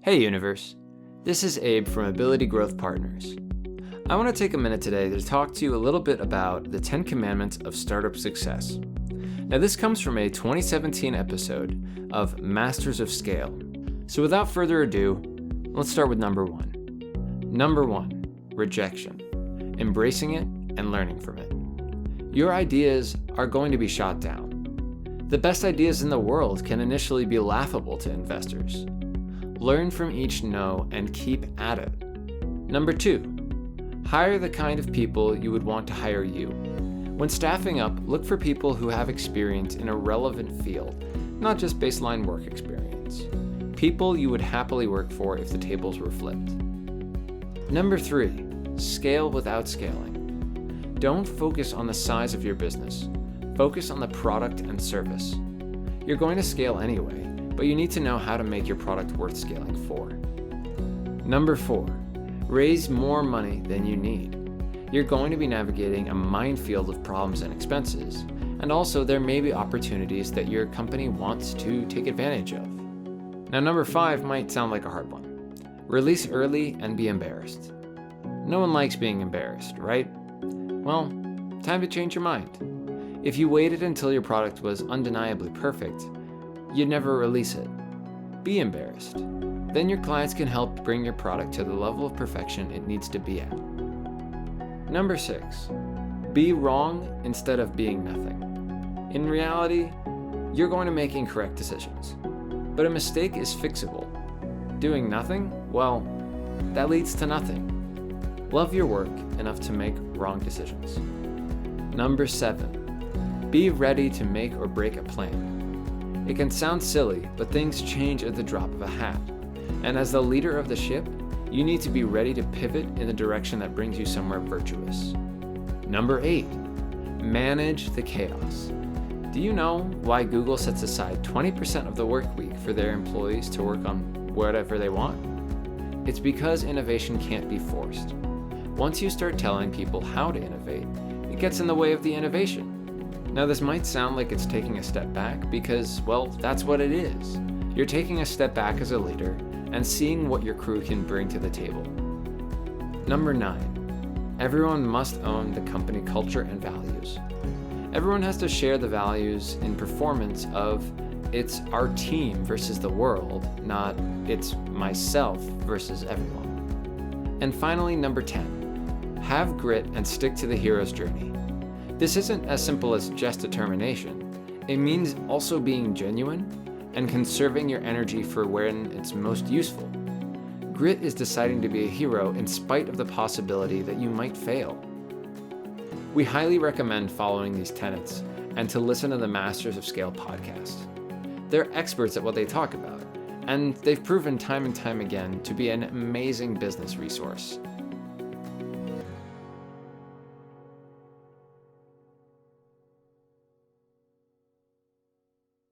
Hey Universe, this is Abe from Ability Growth Partners. I want to take a minute today to talk to you a little bit about the 10 Commandments of Startup Success. Now this comes from a 2017 episode of Masters of Scale. So without further ado, let's start with number 1. Number 1, rejection. Embracing it and learning from it. Your ideas are going to be shot down. The best ideas in the world can initially be laughable to investors. Learn from each no and keep at it. Number 2, hire the kind of people you would want to hire you. When staffing up, look for people who have experience in a relevant field, not just baseline work experience. People you would happily work for if the tables were flipped. Number 3, scale without scaling. Don't focus on the size of your business. Focus on the product and service. You're going to scale anyway, but you need to know how to make your product worth scaling for. Number 4, raise more money than you need. You're going to be navigating a minefield of problems and expenses, and also there may be opportunities that your company wants to take advantage of. Now number 5 might sound like a hard one. Release early and be embarrassed. No one likes being embarrassed, right? Well, time to change your mind. If you waited until your product was undeniably perfect, you'd never release it. Be embarrassed. Then your clients can help bring your product to the level of perfection it needs to be at. Number 6, be wrong instead of being nothing. In reality, you're going to make incorrect decisions, but a mistake is fixable. Doing nothing, well, that leads to nothing. Love your work enough to make wrong decisions. Number 7, be ready to make or break a plan. It can sound silly, but things change at the drop of a hat. And as the leader of the ship, you need to be ready to pivot in the direction that brings you somewhere virtuous. Number 8, manage the chaos. Do you know why Google sets aside 20% of the work week for their employees to work on whatever they want? It's because innovation can't be forced. Once you start telling people how to innovate, it gets in the way of the innovation. Now this might sound like it's taking a step back because, well, that's what it is. You're taking a step back as a leader and seeing what your crew can bring to the table. Number 9, everyone must own the company culture and values. Everyone has to share the values in performance of it's our team versus the world, not it's myself versus everyone. And finally, number 10, have grit and stick to the hero's journey. This isn't as simple as just determination. It means also being genuine and conserving your energy for when it's most useful. Grit is deciding to be a hero in spite of the possibility that you might fail. We highly recommend following these tenets and to listen to the Masters of Scale podcast. They're experts at what they talk about, and they've proven time and time again to be an amazing business resource.